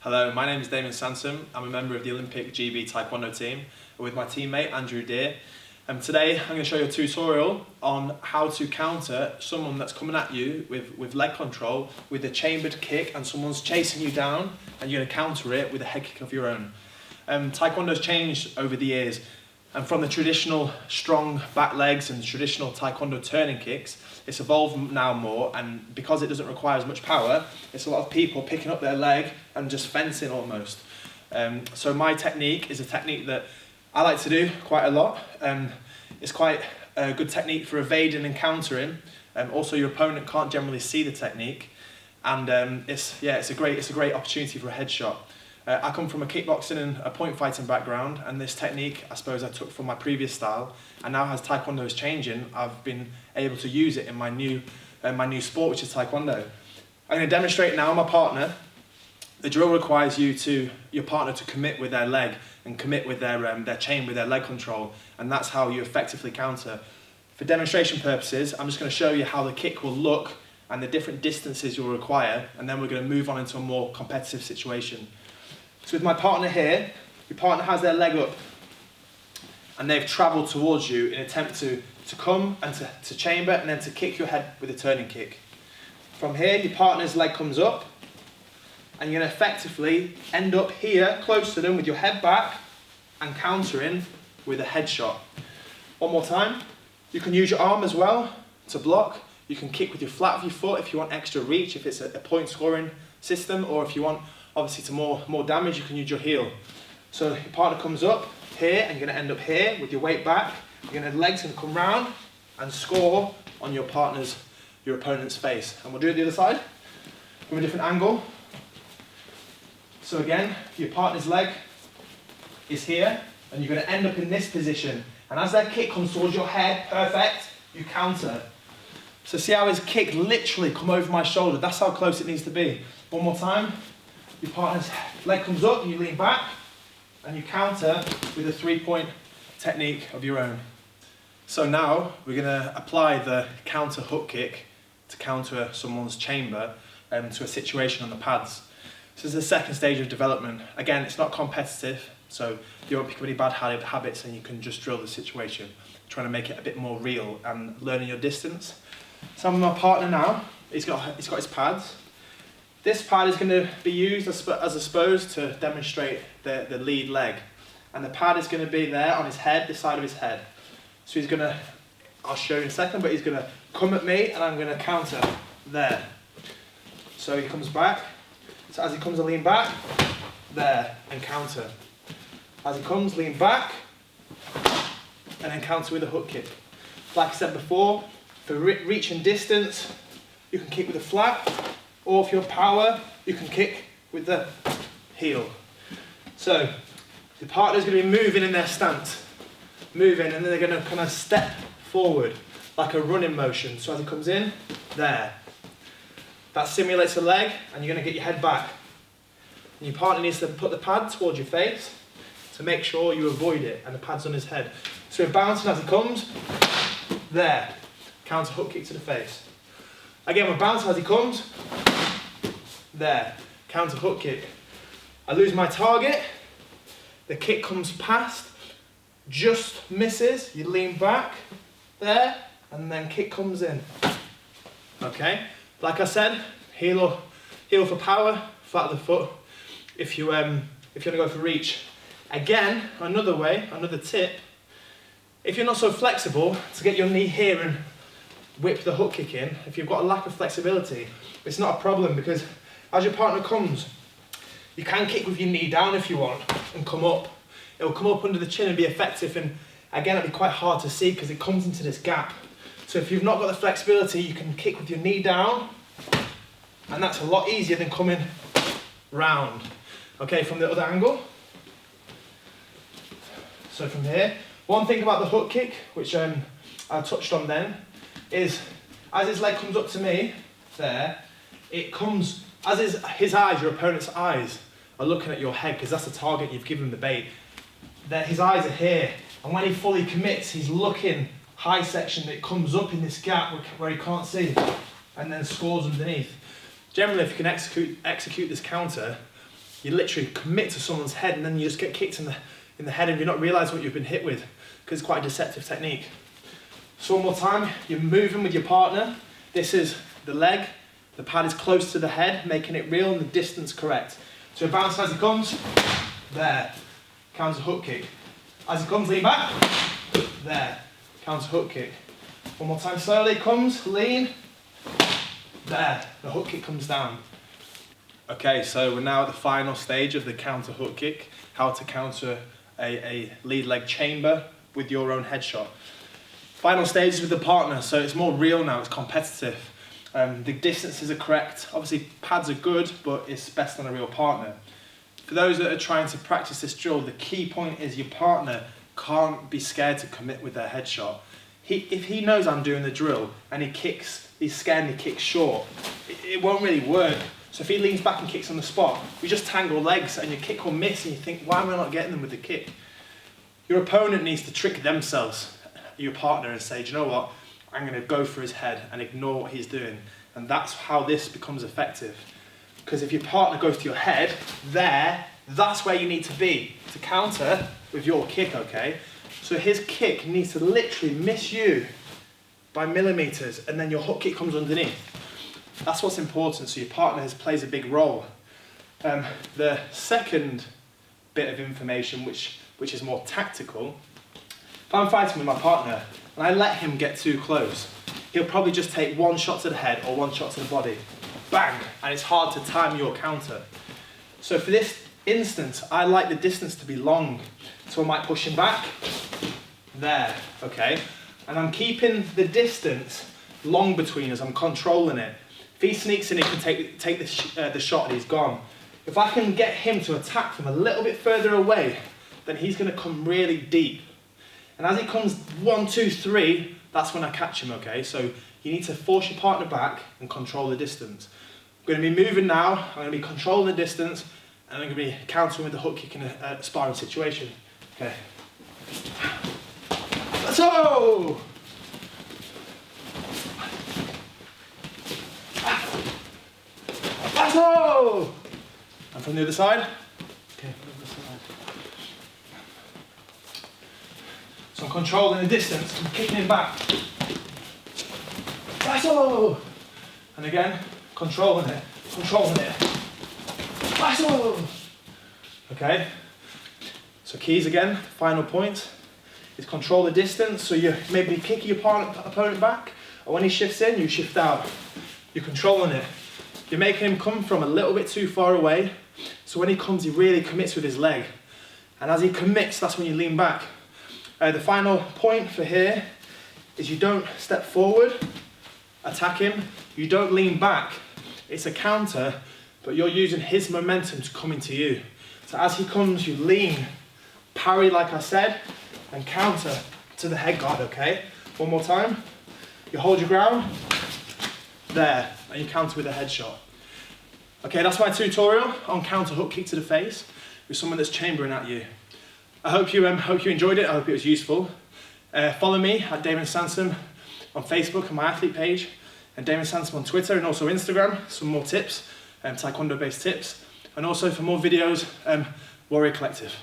Hello, my name is Damon Sansum. I'm a member of the Olympic GB Taekwondo team with my teammate Andrew Deere. Today I'm going to show you a tutorial on how to counter someone that's coming at you with leg control with a chambered kick, and someone's chasing you down and you're going to counter it with a head kick of your own. Taekwondo's changed over the years, and from the traditional strong back legs and traditional Taekwondo turning kicks, it's evolved now more, and because it doesn't require as much power, it's a lot of people picking up their leg and just fencing almost. So my technique is a technique that I like to do quite a lot. It's quite a good technique for evading and countering. Also, your opponent can't generally see the technique, and it's a great opportunity for a headshot. I come from a kickboxing and a point fighting background, and this technique I suppose I took from my previous style, and now as Taekwondo is changing, I've been able to use it in my new sport, which is Taekwondo. I'm going to demonstrate now my partner. The drill requires your partner to commit with their leg and commit with their chain with their leg control, and that's how you effectively counter. For demonstration purposes, I'm just going to show you how the kick will look and the different distances you'll require, and then we're going to move on into a more competitive situation. So with my partner here, your partner has their leg up and they've travelled towards you in an attempt to come and to chamber and then to kick your head with a turning kick. From here, your partner's leg comes up and you're going to effectively end up here close to them with your head back and countering with a headshot. One more time. You can use your arm as well to block. You can kick with your flat of your foot if you want extra reach, if it's a point scoring system, or if you want obviously to more damage, you can use your heel. So your partner comes up here and you're going to end up here with your weight back. Your legs going to come round and score on your opponent's face. And we'll do it the other side from a different angle. So again, your partner's leg is here and you're going to end up in this position. And as that kick comes towards your head, perfect, you counter. So see how his kick literally come over my shoulder? That's how close it needs to be. One more time. Your partner's leg comes up and you lean back and you counter with a 3-point technique of your own. So now we're going to apply the counter hook kick to counter someone's chamber to a situation on the pads. This is the second stage of development. Again, it's not competitive, so you won't pick up any bad habits and you can just drill the situation, trying to make it a bit more real and learning your distance. So I'm with my partner now. He's got his pads. This pad is going to be used, as I suppose, to demonstrate the lead leg. And the pad is going to be there on his head, this side of his head. So he's going to, I'll show you in a second, but he's going to come at me and I'm going to counter there. So he comes back. So as he comes, I lean back, there, and counter. As he comes, lean back, and then counter with a hook kick. Like I said before, for reach and distance, you can kick with a flat, or if you're power, you can kick with the heel. So the partner's going to be moving in their stance, moving, and then they're going to kind of step forward like a running motion. So as it comes in, there. That simulates a leg, and you're going to get your head back. And your partner needs to put the pad towards your face to make sure you avoid it, and the pad's on his head. So we're bouncing as he comes, there. Counter hook kick to the face. Again, we're bouncing as he comes, there, counter hook kick. I lose my target, the kick comes past, just misses, you lean back, there, and then kick comes in. Okay, like I said, heel for power, flat of the foot, if you want to go for reach. Again, another tip, if you're not so flexible, to get your knee here and whip the hook kick in, if you've got a lack of flexibility, it's not a problem, because as your partner comes, you can kick with your knee down if you want and come up. It will come up under the chin and be effective, and again it'll be quite hard to see because it comes into this gap. So if you've not got the flexibility, you can kick with your knee down, and that's a lot easier than coming round. Okay, from the other angle. So from here, one thing about the hook kick, which I touched on then, is as his leg comes up to me, there, it comes, as his eyes, your opponent's eyes, are looking at your head, because that's the target, you've given him the bait. His eyes are here, and when he fully commits, he's looking high section, it comes up in this gap where he can't see, and then scores underneath. Generally, if you can execute this counter, you literally commit to someone's head and then you just get kicked in the head and you're not realising what you've been hit with, because it's quite a deceptive technique. So one more time, you're moving with your partner. This is the leg, the pad is close to the head, making it real and the distance correct. So bounce as he comes, there, counter hook kick. As he comes, lean back, there, counter hook kick. One more time, slowly, comes, lean, there, the hook kick comes down. Okay, so we're now at the final stage of the counter hook kick, how to counter a lead leg chamber with your own headshot. Final stage is with the partner, so it's more real now, it's competitive. The distances are correct. Obviously pads are good, but it's best on a real partner. For those that are trying to practice this drill, the key point is your partner can't be scared to commit with their headshot. If he knows I'm doing the drill and he's scared and he kicks short, it won't really work. So if he leans back and kicks on the spot, you just tangle legs and your kick will miss and you think, why am I not getting them with the kick? Your opponent needs to trick themselves, your partner, and say, do you know what? I'm going to go for his head and ignore what he's doing. And that's how this becomes effective. Because if your partner goes to your head, that's where you need to be to counter with your kick, okay? So his kick needs to literally miss you by millimeters and then your hook kick comes underneath. That's what's important, so your partner plays a big role. The second bit of information, which is more tactical, if I'm fighting with my partner and I let him get too close, he'll probably just take one shot to the head or one shot to the body. Bang! And it's hard to time your counter. So for this instance, I like the distance to be long. So I might push him back, there, okay? And I'm keeping the distance long between us, I'm controlling it. If he sneaks in, he can take the shot and he's gone. If I can get him to attack from a little bit further away, then he's gonna come really deep. And as he comes 1, 2, 3, that's when I catch him, okay? So you need to force your partner back and control the distance. I'm gonna be moving now, I'm gonna be controlling the distance, and I'm gonna be countering with the hook kick in a sparring situation. Okay. Let's go! Let's go! And from the other side. Okay, from the other side. So I'm controlling the distance, I'm kicking him back. Let's go! And again, controlling it, controlling it. Let's go! Okay, so keys again, final point, is control the distance. So you maybe kick your opponent back, or when he shifts in, you shift out. You're controlling it. You're making him come from a little bit too far away, so when he comes, he really commits with his leg. And as he commits, that's when you lean back. The final point for here is you don't step forward, attack him, you don't lean back. It's a counter, but you're using his momentum to come into you. So as he comes, you lean, parry like I said, and counter to the head guard, okay? One more time. You hold your ground, there, and you counter with a headshot. Okay, that's my tutorial on counter hook kick to the face with someone that's chambering at you. I hope you enjoyed it, I hope it was useful. Follow me at Damon Sansum on Facebook and my athlete page, and Damon Sansum on Twitter and also Instagram, some more tips, Taekwondo based tips. And also for more videos, Warrior Collective.